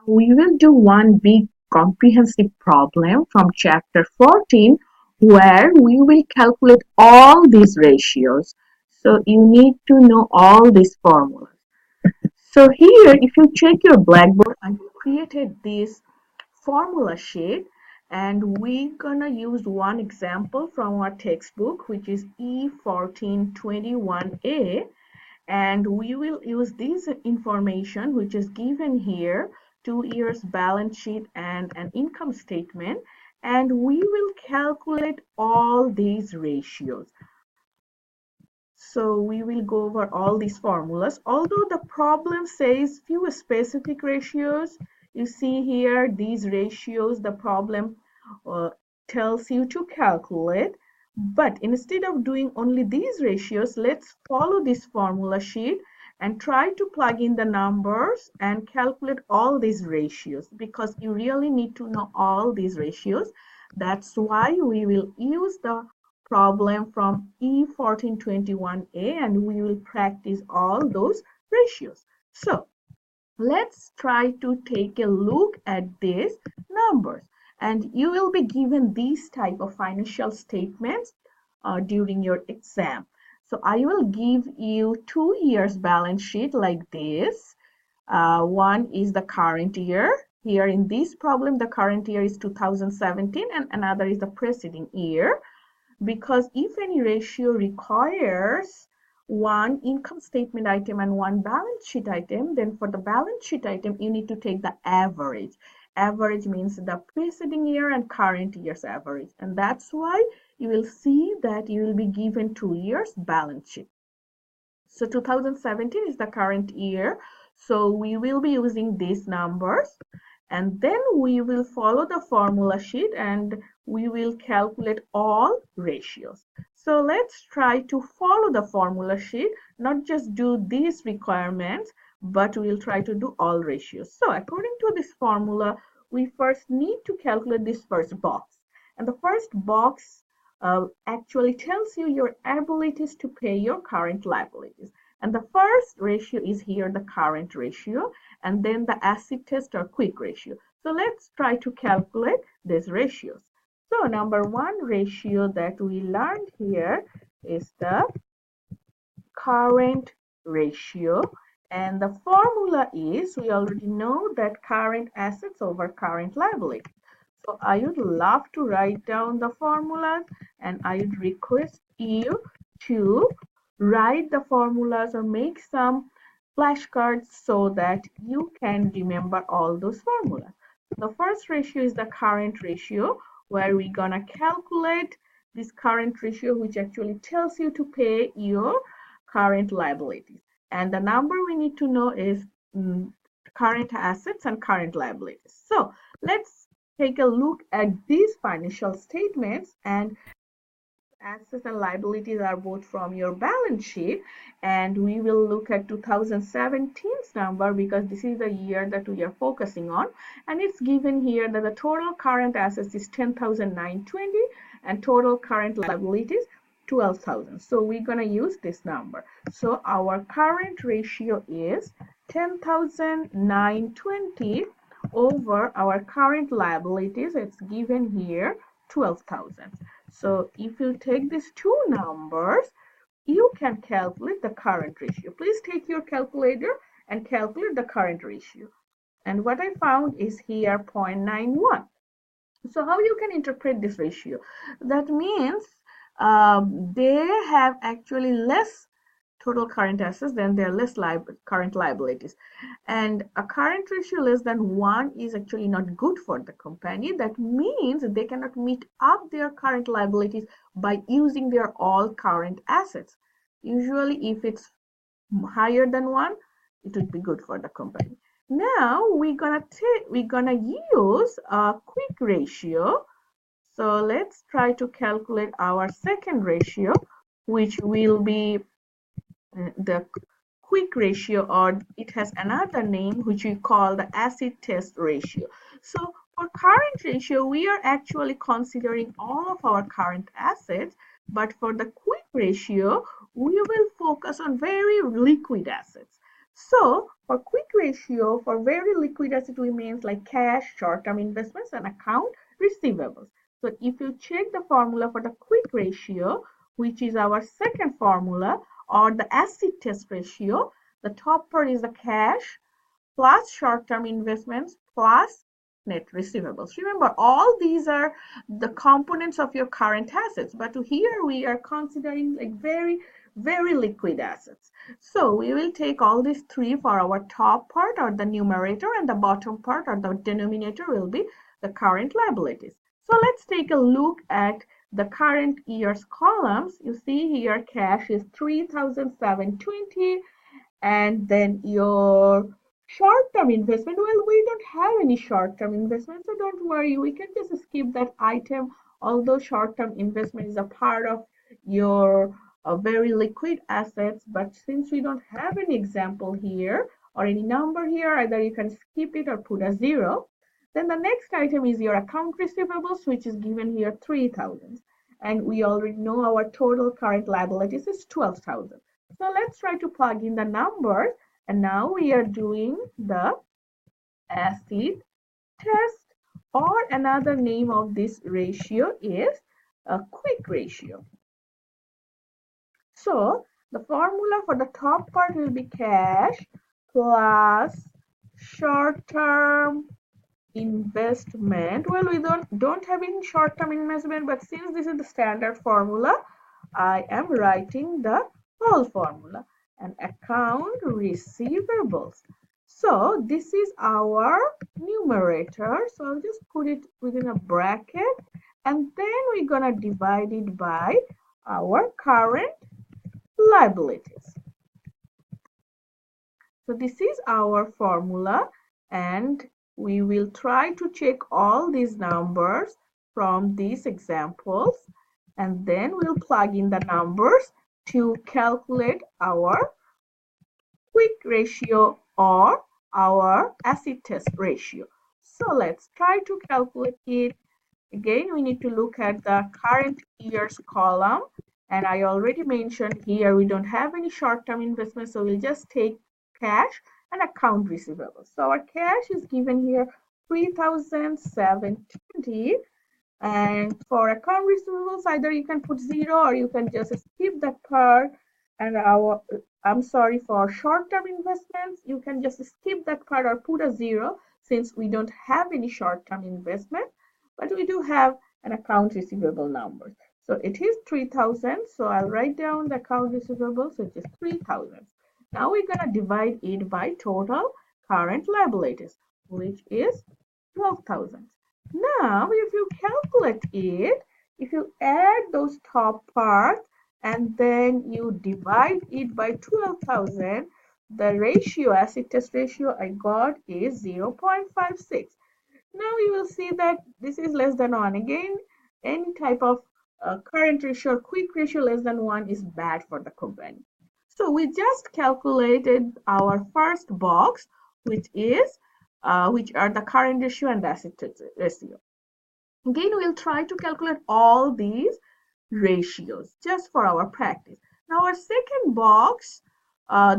We will do one big comprehensive problem from chapter 14 where we will calculate all these ratios. So you need to know all these formulas. So here, if you check your blackboard, I created this formula sheet and we're gonna use one example from our textbook, which is E1421A, and we will use this information which is given here, 2 years balance sheet and an income statement, and we will calculate all these ratios. So we will go over all these formulas. Although the problem says few specific ratios, you see here these ratios the problem uh, tells you to calculate. But instead of doing only these ratios, let's follow this formula sheet and try to plug in the numbers and calculate all these ratios, because you really need to know all these ratios. That's why we will use the problem from E1421A and we will practice all those ratios. So let's try to take a look at these numbers, and you will be given these type of financial statements during your exam. So I will give you 2 years balance sheet like this. One is the current year. Here in this problem, the current year is 2017 and another is the preceding year, because if any ratio requires one income statement item and one balance sheet item, then for the balance sheet item, you need to take the average. Average means the preceding year and current year's average. And that's why you will see that you will be given 2 years balance sheet. So 2017 is the current year. So we will be using these numbers, and then we will follow the formula sheet and we will calculate all ratios. So let's try to follow the formula sheet, not just do these requirements, but we'll try to do all ratios. So according to this formula, we first need to calculate this first box. And the first box actually tells you your abilities to pay your current liabilities. And the first ratio is here, the current ratio, and then the acid test or quick ratio. So let's try to calculate these ratios. So number one ratio that we learned here is the current ratio. And the formula is, we already know that current assets over current liability. So I would love to write down the formulas, and I would request you to write the formulas or make some flashcards so that you can remember all those formulas. The first ratio is the current ratio, where we're gonna calculate this current ratio, which actually tells you to pay your current liabilities. And the number we need to know is current assets and current liabilities. So let's take a look at these financial statements, and assets and liabilities are both from your balance sheet, and we will look at 2017's number because this is the year that we are focusing on, and it's given here that the total current assets is 10,920 and total current liabilities 12,000. So we're going to use this number. So our current ratio is 10,920 over our current liabilities. It's given here 12,000. So if you take these two numbers, you can calculate the current ratio. Please take your calculator and calculate the current ratio. And what I found is here 0.91. So how you can interpret this ratio? That means they have actually less total current assets, then there are less current liabilities. And a current ratio less than 1 is actually not good for the company. That means they cannot meet up their current liabilities by using their all current assets. Usually if it's higher than 1, it would be good for the company. Now we're gonna use a quick ratio. So let's try to calculate our second ratio, which will be the quick ratio, or it has another name which we call the acid test ratio. So for current ratio, we are actually considering all of our current assets, but for the quick ratio, we will focus on very liquid assets. So for quick ratio, for very liquid asset, we means like cash, short-term investments, and account receivables. So if you check the formula for the quick ratio, which is our second formula, or the acid test ratio, the top part is the cash plus short-term investments plus net receivables. Remember, all these are the components of your current assets, but here we are considering like very liquid assets. So we will take all these three for our top part or the numerator, and the bottom part or the denominator will be the current liabilities. So let's take a look at the current year's columns. You see here cash is 3,720, and then your short-term investment, well, we don't have any short-term investment, so don't worry, we can just skip that item. Although short-term investment is a part of your very liquid assets, but since we don't have any example here or any number here, either you can skip it or put a zero. Then the next item is your account receivables, which is given here 3,000, and we already know our total current liabilities is 12,000. So let's try to plug in the numbers, and now we are doing the acid test, or another name of this ratio is a quick ratio. So the formula for the top part will be cash plus short-term investment. Well, we don't have any short-term investment, but since this is the standard formula, I am writing the whole formula, and account receivables. So this is our numerator, so I'll just put it within a bracket, and then we're gonna divide it by our current liabilities. So this is our formula, and we will try to check all these numbers from these examples, and then we'll plug in the numbers to calculate our quick ratio or our acid test ratio. So let's try to calculate it. Again, we need to look at the current year's column, and I already mentioned here we don't have any short-term investments, so we'll just take cash and account receivables. So our cash is given here 3,720, and for account receivables, either you can put zero or you can just skip that part. And I'm sorry, for short-term investments, you can just skip that part or put a zero, since we don't have any short-term investment, but we do have an account receivable number. So it is 3,000. So I'll write down the account receivable, so it is 3,000. Now we're gonna divide it by total current liabilities, which is 12,000. Now, if you calculate it, if you add those top parts and then you divide it by 12,000, the ratio, acid test ratio I got is 0.56. Now you will see that this is less than 1. Again, any type of current ratio or quick ratio less than 1 is bad for the company. So we just calculated our first box, which are the current ratio and the acid test ratio. Again, we'll try to calculate all these ratios just for our practice. Now our second box,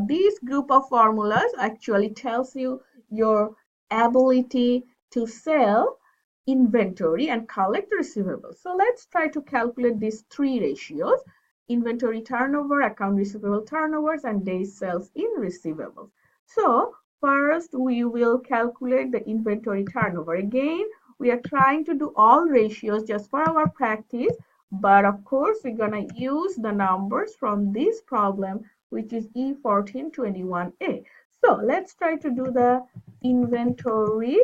this group of formulas actually tells you your ability to sell inventory and collect receivables. So let's try to calculate these three ratios: inventory turnover, account receivable turnovers, and days sales in receivables. So first we will calculate the inventory turnover. Again, we are trying to do all ratios just for our practice, but of course we're gonna use the numbers from this problem, which is E1421A. So let's try to do the inventory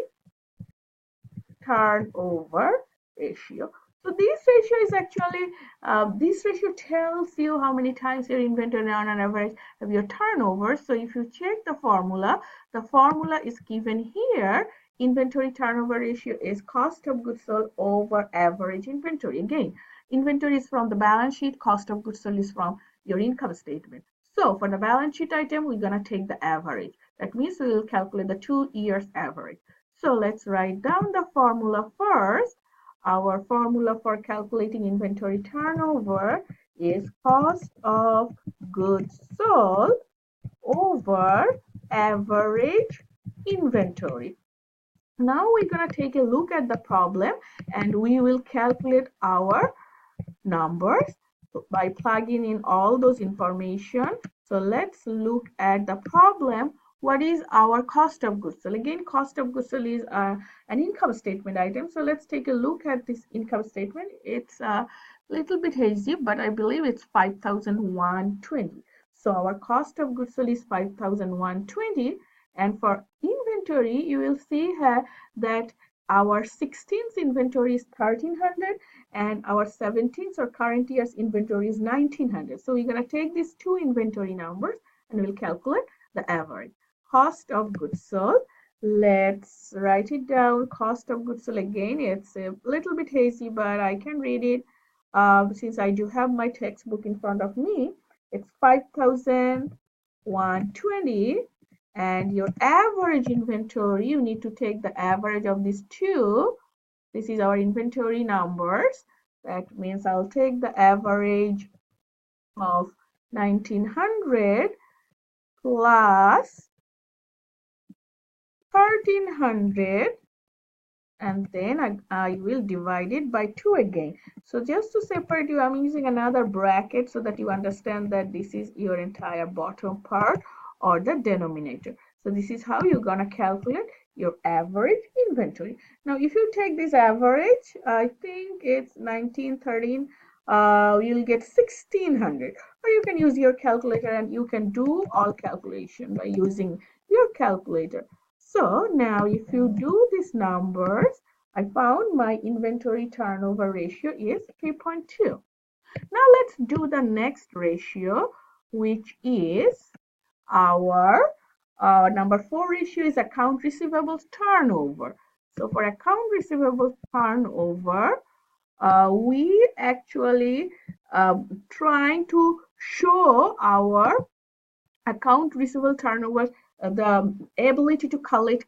turnover ratio. So this ratio is actually, this ratio tells you how many times your inventory on an average of your turnover. So if you check the formula is given here. Inventory turnover ratio is cost of goods sold over average inventory. Again, inventory is from the balance sheet, cost of goods sold is from your income statement. So for the balance sheet item, we're going to take the average. That means we will calculate the 2 years average. So let's write down the formula first. Our formula for calculating inventory turnover is cost of goods sold over average inventory. Now we're going to take a look at the problem and we will calculate our numbers by plugging in all those information. So let's look at the problem. What is our cost of goods sold? Again, cost of goods sold is an income statement item. So let's take a look at this income statement. It's a little bit hazy, but I believe it's 5,120. So our cost of goods sold is 5,120. And for inventory, you will see here that our 16th inventory is 1,300 and our 17th or current year's inventory is 1,900. So we're going to take these two inventory numbers and we'll calculate the average. Cost of goods sold. Let's write it down. Cost of goods sold, again, it's a little bit hazy, but I can read it since I do have my textbook in front of me. It's 5,120. And your average inventory, you need to take the average of these two. This is our inventory numbers. That means I'll take the average of 1,900 plus 1,300, and then I will divide it by 2 again. So just to separate you, I'm using another bracket so that you understand that this is your entire bottom part or the denominator. So this is how you're going to calculate your average inventory. Now, if you take this average, I think it's 1913, you'll get 1,600. Or you can use your calculator and you can do all calculation by using your calculator. So now if you do these numbers, I found my inventory turnover ratio is 3.2. Now let's do the next ratio, which is our number 4 ratio is account receivables turnover. So for account receivables turnover, we actually trying to show our account receivable turnover, the ability to collect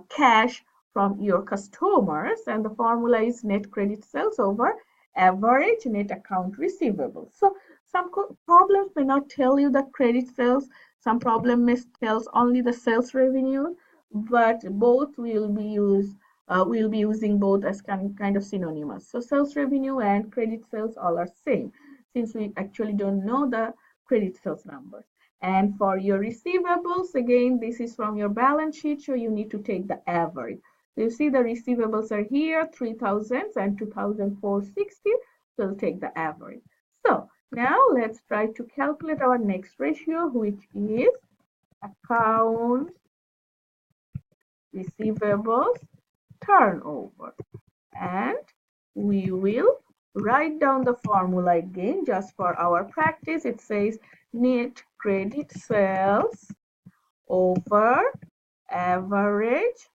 cash from your customers, and the formula is net credit sales over average net account receivable. So some problems may not tell you the credit sales, some problem may tells only the sales revenue, but both will be used. We'll be using both as kind of synonymous. So sales revenue and credit sales all are same, since we actually don't know the credit sales numbers. And for your receivables, again, this is from your balance sheet, so you need to take the average. So you see the receivables are here, 3,000 and 2,460, so we'll take the average. So now let's try to calculate our next ratio, which is account receivables turnover. And we will write down the formula again just for our practice. It says net credit sales over average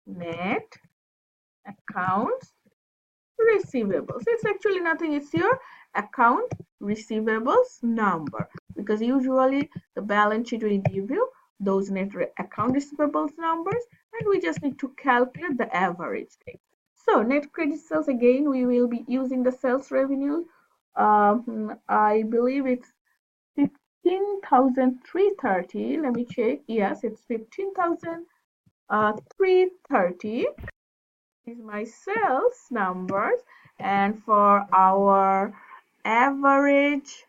net accounts receivables. It's actually nothing, it's your account receivables number, because usually the balance sheet will give you those net account receivables numbers, and we just need to calculate the average thing. So net credit sales, again, we will be using the sales revenue. I believe it's 15,330. Let me check. Yes, it's 15,330 is my sales numbers. And for our average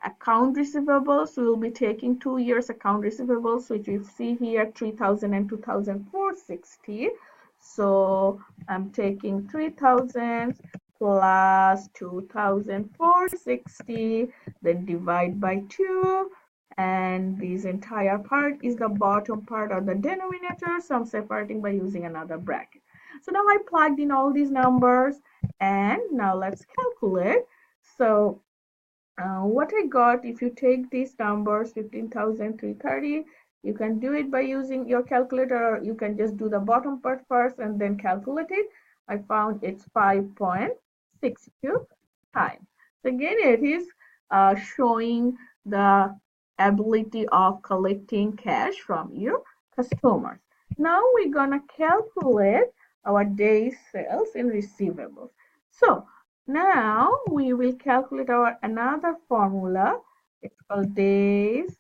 account receivables, we will be taking 2 years account receivables, which you see here, 3,000 and 2,460. So I'm taking 3,000 plus 2,460, then divide by 2, and this entire part is the bottom part or the denominator, so I'm separating by using another bracket. So now I plugged in all these numbers, and now let's calculate. So what I got, if you take these numbers, 15,330, you can do it by using your calculator, or you can just do the bottom part first and then calculate it. I found it's 5.62 times. So again, it is showing the ability of collecting cash from your customers. Now we're gonna calculate our days sales in receivables. So now we will calculate our another formula. It's called days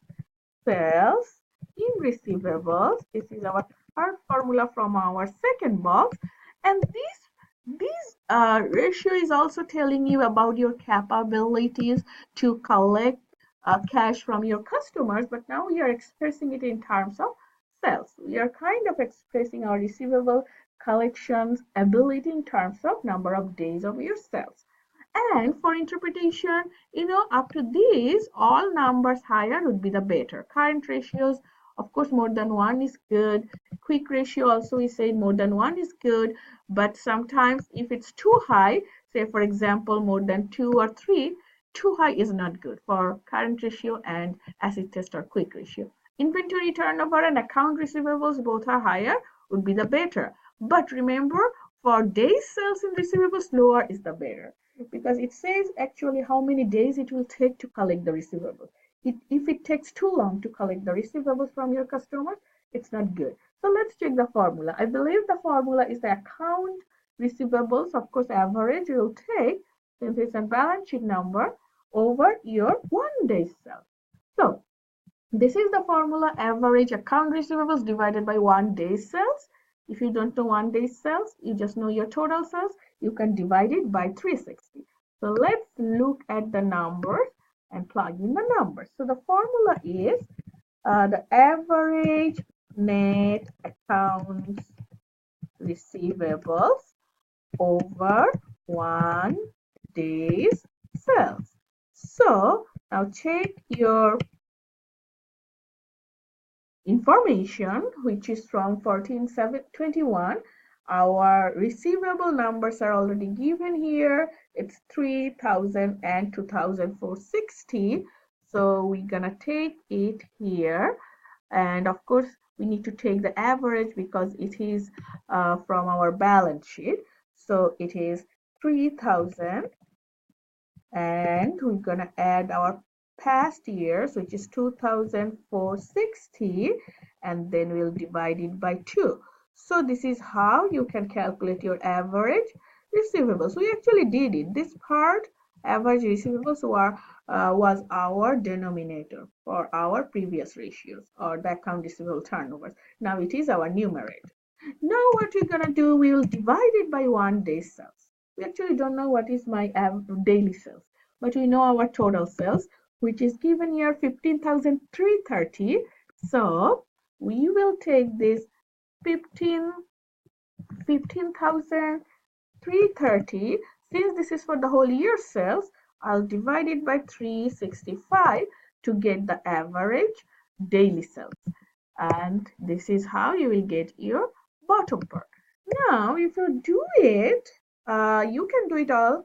sales in receivables. This is our third formula from our second box. And this ratio is also telling you about your capabilities to collect cash from your customers, but now we are expressing it in terms of sales. We are kind of expressing our receivable collections ability in terms of number of days of your sales. And for interpretation, after this, all numbers higher would be the better. Current ratios, of course, more than one is good. Quick ratio also we say more than one is good. But sometimes if it's too high, say for example, more than 2 or 3, too high is not good for current ratio and acid test or quick ratio. Inventory turnover and account receivables both are higher would be the better. But remember, for days sales in receivables, lower is the better, because it says actually how many days it will take to collect the receivables. If it takes too long to collect the receivables from your customers, it's not good. So let's check the formula. I believe the formula is the account receivables, of course, average will take, since it's a balance sheet number, over your 1 day sales. So this is the formula: average account receivables divided by 1 day sales. If you don't know 1 day sales, you just know your total sales, you can divide it by 360. So let's look at the numbers and plug in the numbers. So the formula is the average net accounts receivables over 1 day's sales. So now check your information, which is from 14,721. Our receivable numbers are already given here. It's 3,000 and 2,460. So we're gonna take it here, and of course we need to take the average because it is from our balance sheet. So it is 3,000, and we're gonna add our past years, which is 2,460, and then we'll divide it by 2. So this is how you can calculate your average receivables. We actually did it. This part, average receivables, was our denominator for our previous ratios, or the account receivable turnovers. Now it is our numerator. Now what we're gonna do, we will divide it by 1 day sales. We actually don't know what is my daily sales, but we know our total sales, which is given here 15,330. So we will take this 15,330. Since this is for the whole year sales, I'll divide it by 365 to get the average daily sales. And this is how you will get your bottom part. Now, if you do it, you can do it all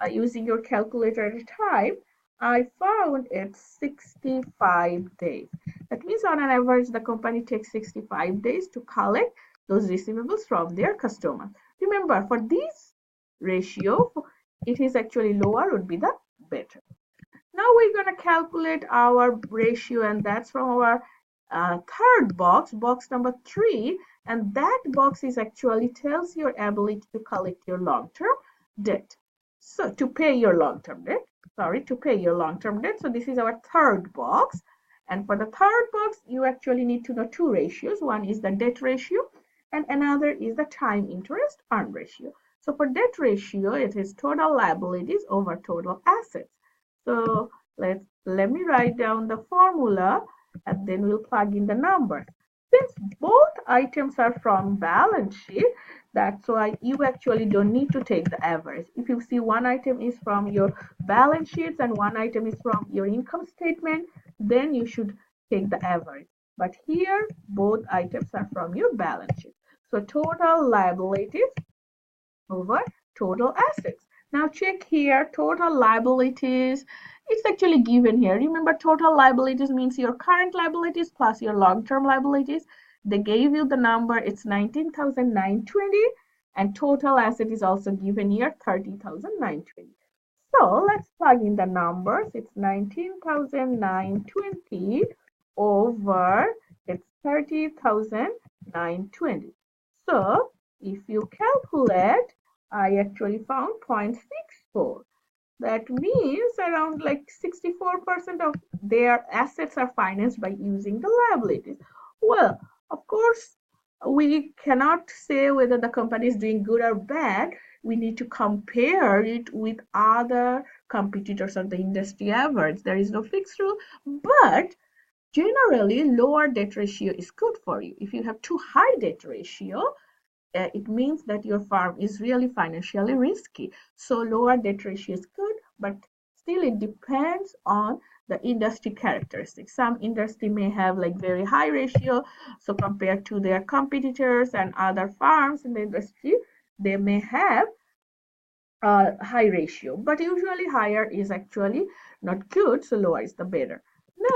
using your calculator at a time. I found it's 65 days. That means on an average, the company takes 65 days to collect those receivables from their customers. Remember, for this ratio, it is actually lower would be the better. Now we're going to calculate our ratio, and that's from our third box, box number 3, and that box is actually tells your ability to collect your long-term debt. So to pay your long-term debt, to pay your long-term debt. So this is our third box, and for the third box, you actually need to know 2 ratios. One is the debt ratio, and another is the time interest earned ratio. So for debt ratio, it is total liabilities over total assets. So let me write down the formula, and then we'll plug in the numbers. Since both items are from balance sheet, that's why you actually don't need to take the average. If you see one item is from your balance sheets and one item is from your income statement, then you should take the average. But here, both items are from your balance sheet. So total liabilities over total assets. Now check here, total liabilities. It's actually given here. Remember, total liabilities means your current liabilities plus your long-term liabilities. They gave you the number, it's 19,920, and total asset is also given here, 30,920. So let's plug in the numbers. It's 19,920 over it's 30,920. So if you calculate, I actually found 0.64. That means around like 64% of their assets are financed by using the liabilities. Well, of course, we cannot say whether the company is doing good or bad. We need to compare it with other competitors or the industry average. There is no fixed rule, but generally lower debt ratio is good for you. If you have too high debt ratio, it means that your farm is really financially risky. So lower debt ratio is good, but still it depends on the industry characteristics. Some industry may have like very high ratio, so compared to their competitors and other farms in the industry, they may have a high ratio, but usually higher is actually not good, so lower is the better.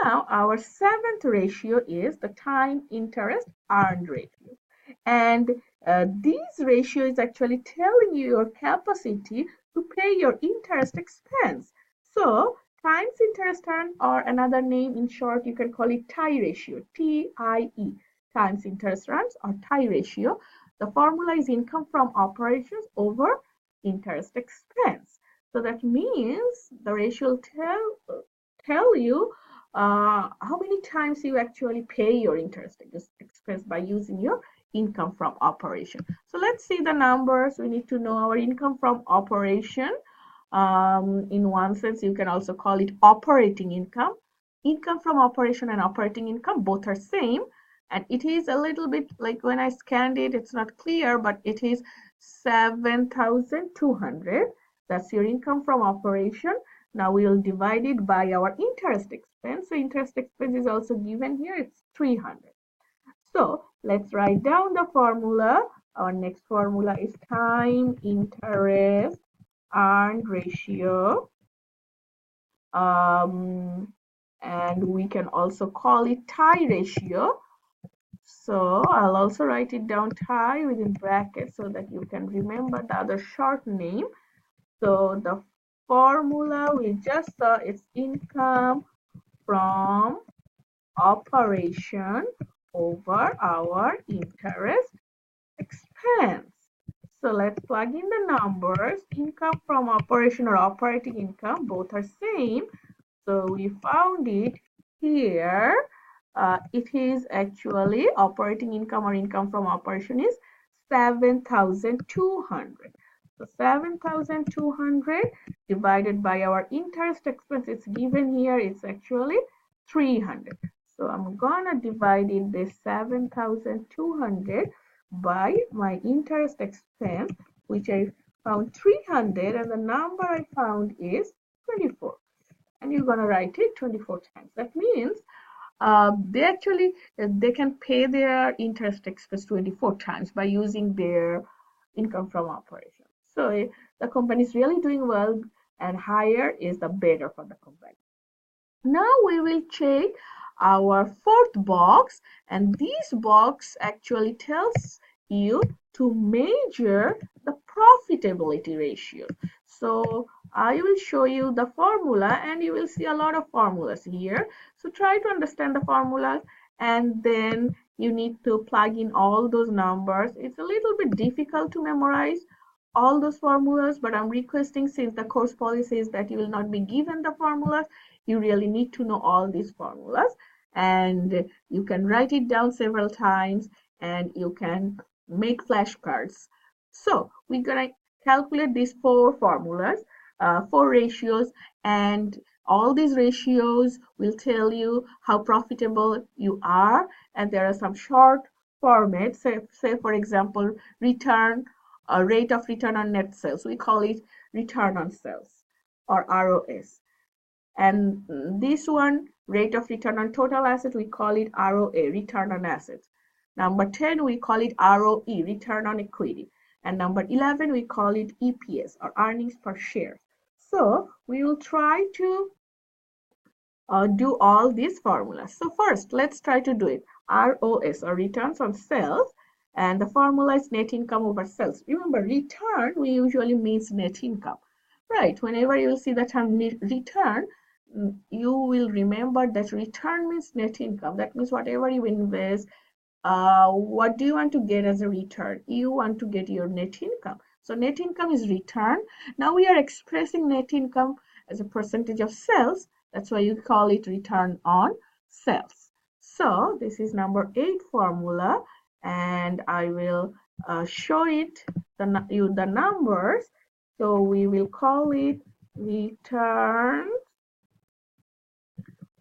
Now our seventh ratio is the time interest earned ratio, and this ratio is actually telling you your capacity to pay your interest expense. So times interest earned, or another name in short, you can call it tie ratio, TIE, times interest earned or tie ratio. The formula is income from operations over interest expense. So that means the ratio will tell you how many times you actually pay your interest expense by using your income from operation. So let's see the numbers. We need to know our income from operation. In one sense, you can also call it operating income. Income from operation and operating income both are same, and it is a little bit like when I scanned it, it's not clear, but it is 7,200. That's your income from operation. Now we will divide it by our interest expense. So interest expense is also given here. It's 300. So let's write down the formula. Our next formula is time interest earned ratio. And we can also call it tie ratio. So I'll also write it down tie within brackets so that you can remember the other short name. So the formula we just saw is income from operation over our interest expense. So let's plug in the numbers. Income from operation or operating income, both are same. So we found it here. It is actually operating income or income from operation is 7,200. So 7,200 divided by our interest expense, it's given here, it's actually 300. So I'm gonna divide in this 7,200 by my interest expense, which I found 300, and the number I found is 24. And you're gonna write it 24 times. That means they can pay their interest expense 24 times by using their income from operations. So the company is really doing well, and higher is the better for the company. Now we will check our fourth box, and this box actually tells you to measure the profitability ratio. So I will show you the formula, and you will see a lot of formulas here. So try to understand the formulas, and then you need to plug in all those numbers. It's a little bit difficult to memorize all those formulas, but I'm requesting, since the course policy is that you will not be given the formulas, you really need to know all these formulas, and you can write it down several times, and you can make flashcards. So we're gonna calculate these four formulas, four ratios, and all these ratios will tell you how profitable you are. And there are some short formats. Say for example, rate of return on net sales. We call it return on sales, or ROS. And this one, rate of return on total assets, we call it ROA, return on assets. Number 10, we call it ROE, return on equity. And number 11, we call it EPS, or earnings per share. So we will try to do all these formulas. So first, let's try to do it. ROS, or returns on sales, and the formula is net income over sales. Remember, return, we usually means net income, right? Whenever you will see the term return, you will remember that return means net income. That means whatever you invest, what do you want to get as a return? You want to get your net income. So net income is return. Now we are expressing net income as a percentage of sales. That's why you call it return on sales. So this is number 8 formula, and I will show it the numbers. So we will call it return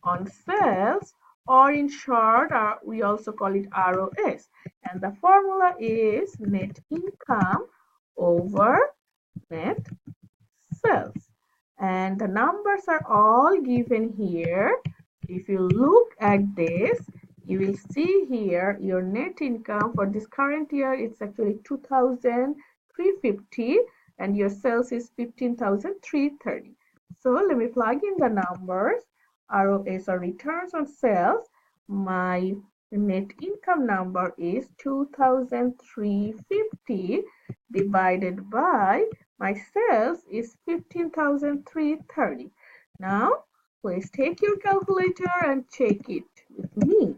on sales, or in short, we also call it ROS. And the formula is net income over net sales. And the numbers are all given here. If you look at this, you will see here your net income for this current year, it's actually 2,350, and your sales is 15,330. So let me plug in the numbers. ROS, or returns on sales. My net income number is 2,350 divided by my sales is 15,330. Now, please take your calculator and check it with me.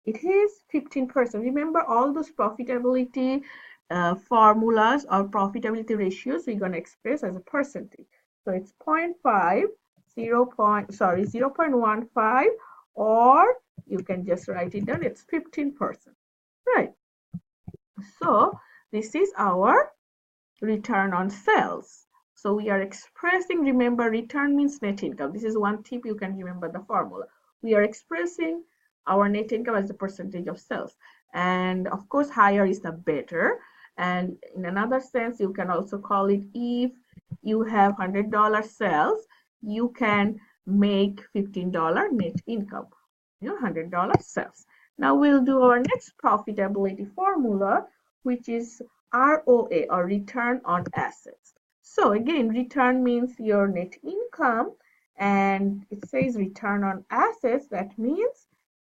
It is 15%. Remember all those profitability formulas or profitability ratios we're going to express as a percentage. So it's 0.5, 0.15, or you can just write it down. It's 15%. Right. So this is our return on sales. So we are expressing, remember, return means net income. This is one tip you can remember the formula. We are expressing our net income as a percentage of sales. And of course, higher is the better. And in another sense, you can also call it, if you have $100 sales, you can make $15 net income, $100 sales. Now we'll do our next profitability formula, which is ROA, or return on assets. So again, return means your net income, and it says return on assets. That means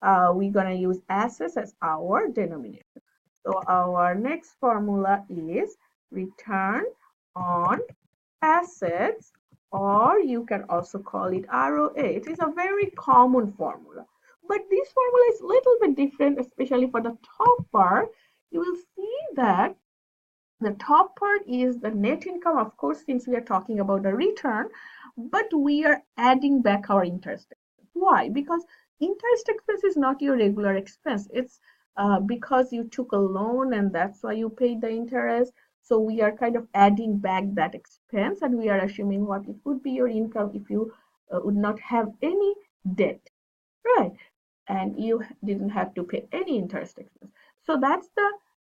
we're going to use assets as our denominator. So our next formula is return on assets, or you can also call it ROA. It is a very common formula, but this formula is a little bit different, especially for the top part. You will see that the top part is the net income, of course, since we are talking about the return, but we are adding back our interest expense. Why? Because interest expense is not your regular expense. It's because you took a loan and that's why you paid the interest. So we are kind of adding back that expense, and we are assuming what it would be your income if you would not have any debt, right? And you didn't have to pay any interest expense. So that's the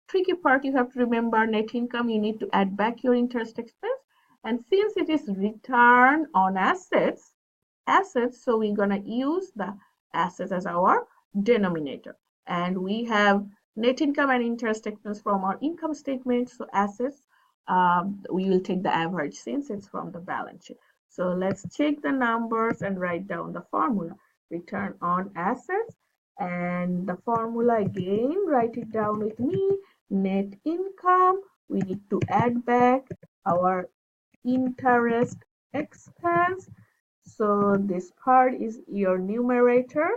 tricky part. You have to remember, net income, you need to add back your interest expense. And since it is return on assets, so we're going to use the assets as our denominator. And we have net income and interest expense from our income statement. So assets, we will take the average since it's from the balance sheet. So let's check the numbers and write down the formula. Return on assets, and the formula again, write it down with me. Net income, we need to add back our interest expense. So this part is your numerator,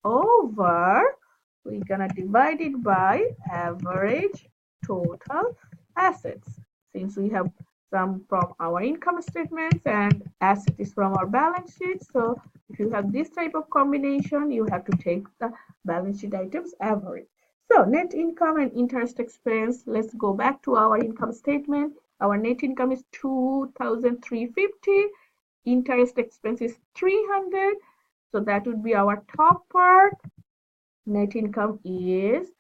over, we're gonna divide it by average total assets. Since we have some from our income statements and asset is from our balance sheet, so if you have this type of combination, you have to take the balance sheet items average. So net income and interest expense, let's go back to our income statement. Our net income is 2,350, interest expense is 300, so that would be our top part. Net income is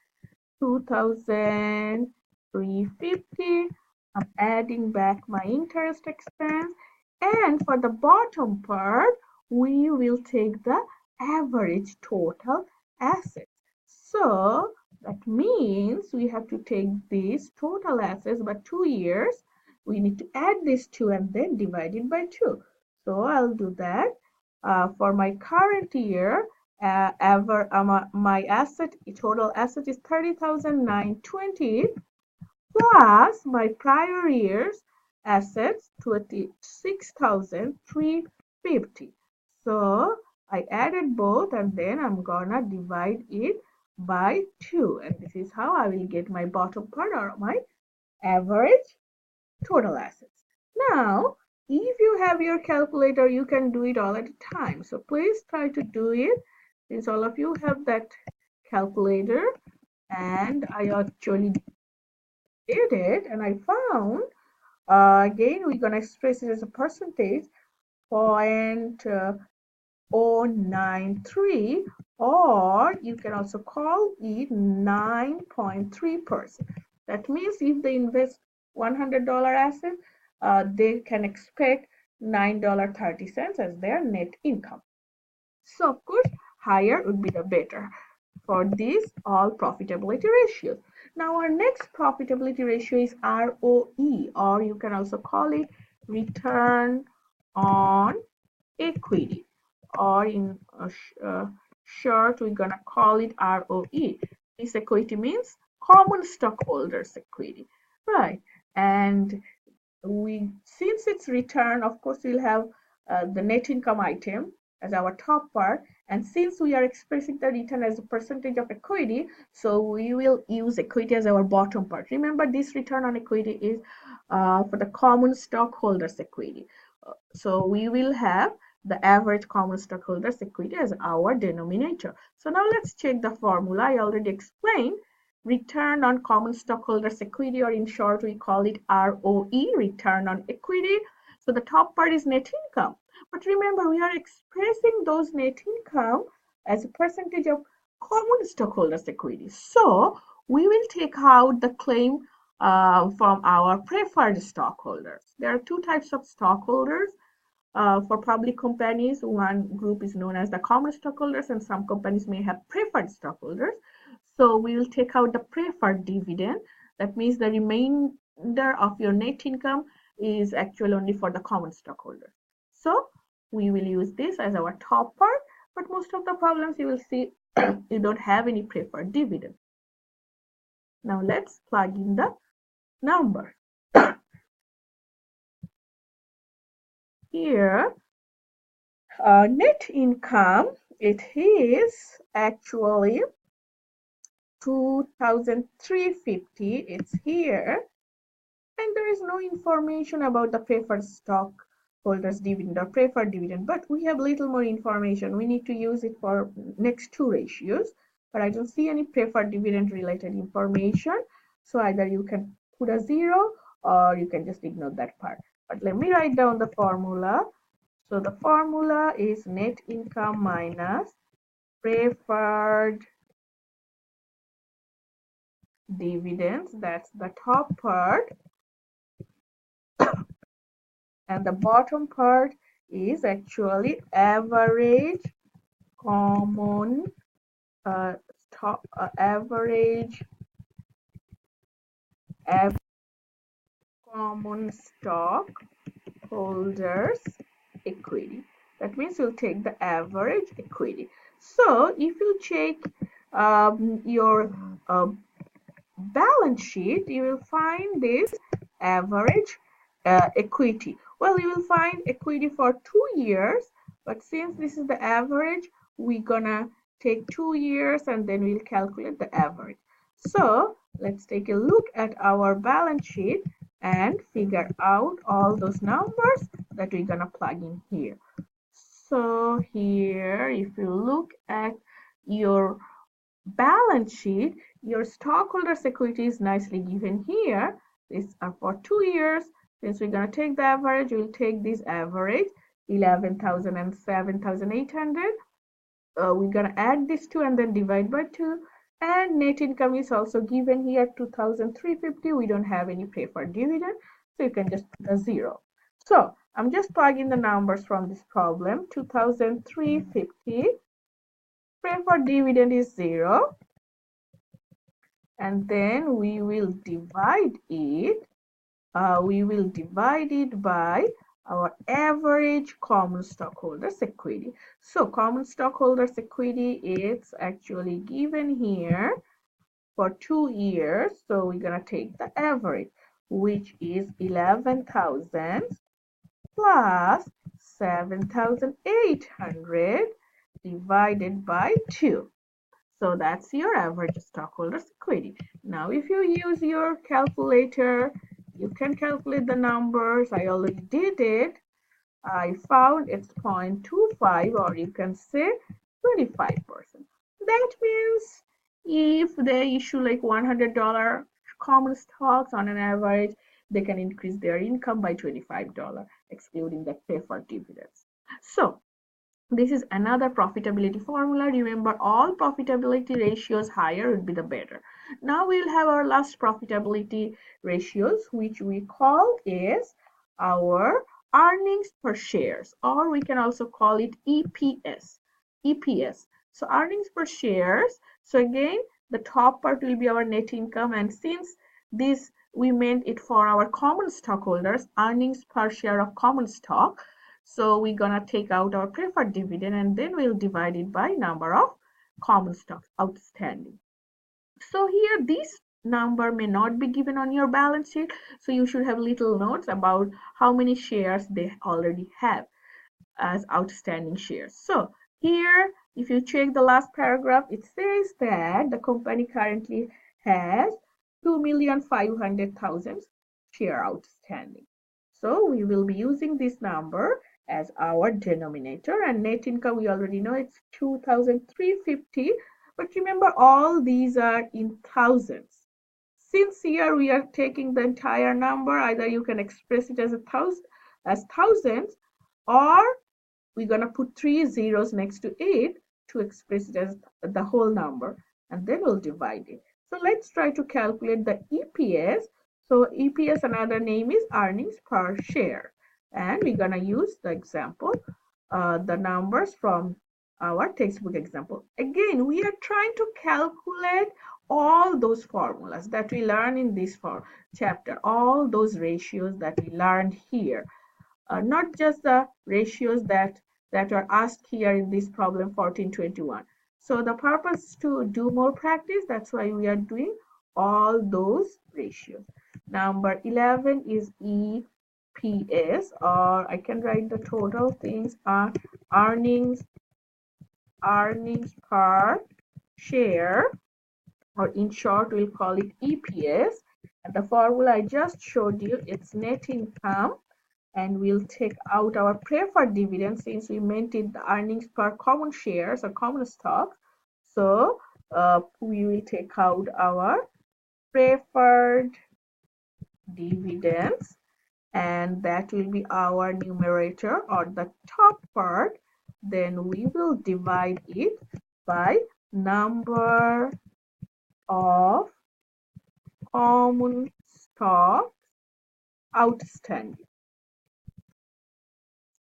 2,350. I'm adding back my interest expense, and for the bottom part, we will take the average total assets. So that means we have to take these total assets by 2 years. We need to add this 2 and then divide it by 2. So I'll do that. For my current year, my total asset is 30,920, plus my prior year's assets 26,350. So I added both, and then I'm gonna divide it by 2, and this is how I will get my bottom part, or my average total assets. Now, if you have your calculator, you can do it all at a time. So please try to do it since all of you have that calculator. And I actually did it and I found, again, we're going to express it as a percentage, 0.093, or you can also call it 9.3%. That means if they invest $100 asset, they can expect $9.30 as their net income. So of course, higher would be the better for these all profitability ratios. Now our next profitability ratio is ROE, or you can also call it return on equity, or in short we're gonna call it ROE. This equity means common stockholders equity, right? And since it's return, of course we'll have the net income item as our top part, and since we are expressing the return as a percentage of equity, so we will use equity as our bottom part. Remember, this return on equity is for the common stockholders equity. So we will have the average common stockholders equity as our denominator. So now let's check the formula. I already explained return on common stockholders equity, or in short we call it ROE, return on equity. So the top part is net income, but remember we are expressing those net income as a percentage of common stockholders equity. So we will take out the claim from our preferred stockholders. There are two types of stockholders. For public companies, one group is known as the common stockholders, and some companies may have preferred stockholders. So we will take out the preferred dividend. That means the remainder of your net income is actually only for the common stockholders. So we will use this as our top part, but most of the problems you will see you don't have any preferred dividend. Now let's plug in the number. Here, net income, it is actually 2,350. It's here, and there is no information about the preferred stockholders dividend or preferred dividend, but we have little more information. We need to use it for next two ratios, but I don't see any preferred dividend related information. So either you can put a 0 or you can just ignore that part. But let me write down the formula. So the formula is net income minus preferred dividends. That's the top part. And the bottom part is actually average common average common stock holders equity. That means you'll take the average equity. So if you check your balance sheet, you will find this average equity. Well, you will find equity for 2 years, but since this is the average, we're gonna take 2 years and then we'll calculate the average. So let's take a look at our balance sheet and figure out all those numbers that we're gonna plug in here. So here, if you look at your balance sheet, your stockholders equity is nicely given here. These are for 2 years. Since we're going to take the average, we'll take this average, 11,000 and 7,800. We're going to add this 2 and then divide by 2. And net income is also given here, 2,350. We don't have any preferred dividend, so you can just put a 0. So I'm just plugging the numbers from this problem. 2,350. Preferred dividend is 0. And then we will divide it. By our average common stockholders equity. So common stockholders equity is actually given here for 2 years. So we're gonna take the average, which is 11,000 plus 7,800 divided by 2. So that's your average stockholders equity. Now, if you use your calculator, You can calculate the numbers. I already did it. I found it's 0.25, or you can say 25%. That means if they issue like $100 common stocks on an average, they can increase their income by $25, excluding the preferred dividends. So this is another profitability formula. Remember, all profitability ratios higher would be the better. Now we'll have our last profitability ratios, which we call is our earnings per shares, or we can also call it EPS. EPS. So earnings per shares. So again, the top part will be our net income, and since this we meant it for our common stockholders, earnings per share of common stock. So we're gonna take out our preferred dividend, and then we'll divide it by number of common stocks outstanding. So here this number may not be given on your balance sheet, so you should have little notes about how many shares they already have as outstanding shares. So here, if you check the last paragraph, it says that the company currently has 2,500,000 share outstanding. So we will be using this number as our denominator, and net income we already know it's 2,350, but remember all these are in thousands. Since here we are taking the entire number, either you can express it as thousands, or we're going to put 3 zeros next to it to express it as the whole number, and then we'll divide it. So let's try to calculate the EPS. So EPS, another name is earnings per share, and we're going to use the example, the numbers from our textbook example. Again, we are trying to calculate all those formulas that we learned in this chapter, all those ratios that we learned here, not just the ratios that are asked here in this problem 1421. So the purpose is to do more practice. That's why we are doing all those ratios. Number 11 is EPS, or I can write the total things are earnings per share, or in short we'll call it EPS. And the formula I just showed you, it's net income, and we'll take out our preferred dividend since we meant it the earnings per common shares or common stock. So we will take out our preferred dividends, and that will be our numerator or the top part. Then we will divide it by number of common stock outstanding.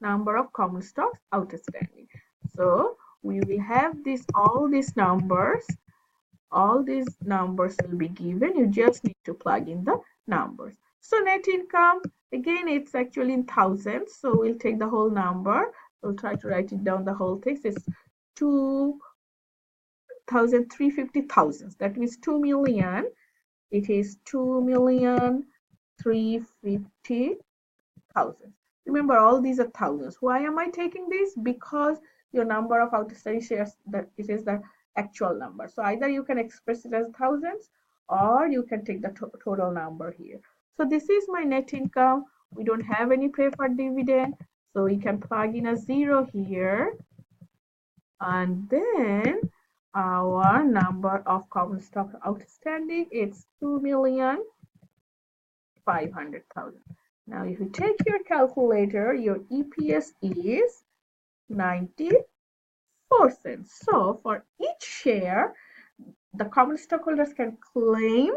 Number of common stocks outstanding. So we will have all these numbers will be given. You just need to plug in the numbers. So net income, again, it's actually in thousands, so we'll take the whole number. We'll try to write it down, the whole text is 2,350,000. That means 2 million. It is 2,350,000. Remember, all these are thousands. Why am I taking this? Because your number of outstanding shares, that it is the actual number. So either you can express it as thousands, or you can take the total number here. So this is my net income. We don't have any preferred dividend, so we can plug in a 0 here, and then our number of common stock outstanding, it's 2,500,000. Now if you take your calculator, your EPS is 94 cents. So for each share, the common stockholders can claim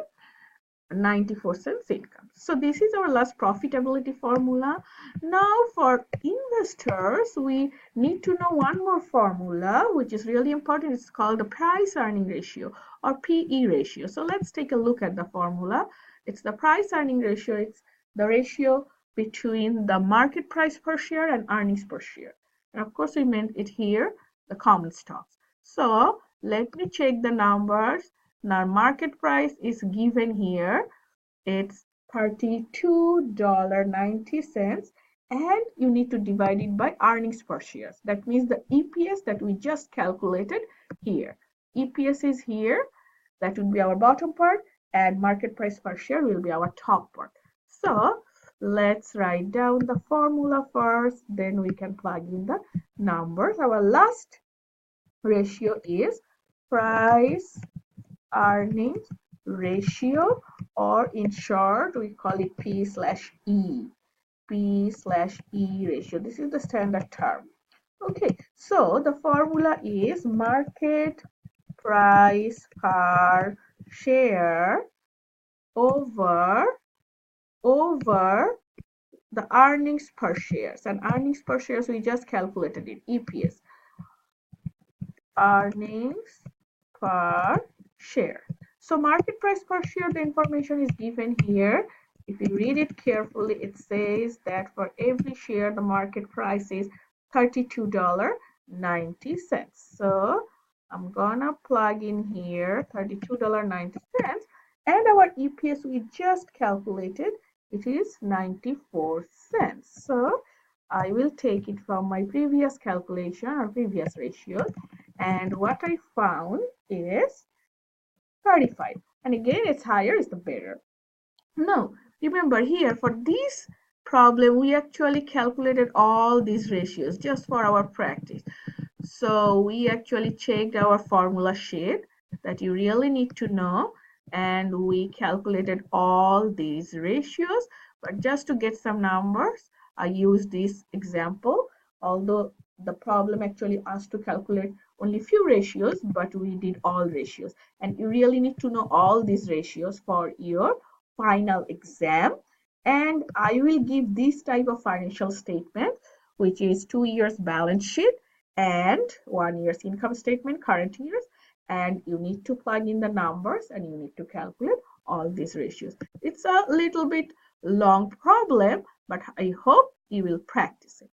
94 cents income. So this is our last profitability formula. Now for investors, we need to know one more formula, which is really important. It's called the price earning ratio, or PE ratio. So let's take a look at the formula. It's the price earning ratio. It's the ratio between the market price per share and earnings per share. And of course, we meant it here, the common stocks. So let me check the numbers. Now market price is given here. It's $32.90, and you need to divide it by earnings per share. That means the EPS that we just calculated here. EPS is here. That would be our bottom part, and market price per share will be our top part. So let's write down the formula first, then we can plug in the numbers. Our last ratio is price earnings ratio, or in short we call it P/E. P/E ratio. This is the standard term. Okay, so the formula is market price per share over the earnings per shares. And earnings per shares we just calculated it, EPS. Earnings per share. So market price per share, the information is given here. If you read it carefully, it says that for every share, the market price is $32.90. So I'm gonna plug in here $32.90, and our EPS we just calculated, it is 94 cents. So I will take it from my previous calculation or previous ratios, and what I found is 35. And again, it's higher is the better. Now, remember here for this problem, we actually calculated all these ratios just for our practice. So we actually checked our formula sheet that you really need to know, and we calculated all these ratios. But just to get some numbers, I used this example, although the problem actually asked to calculate only few ratios, but we did all ratios. And you really need to know all these ratios for your final exam. And I will give this type of financial statement, which is 2 years balance sheet and 1 year's income statement, current years, and you need to plug in the numbers and you need to calculate all these ratios. It's a little bit long problem, but I hope you will practice it.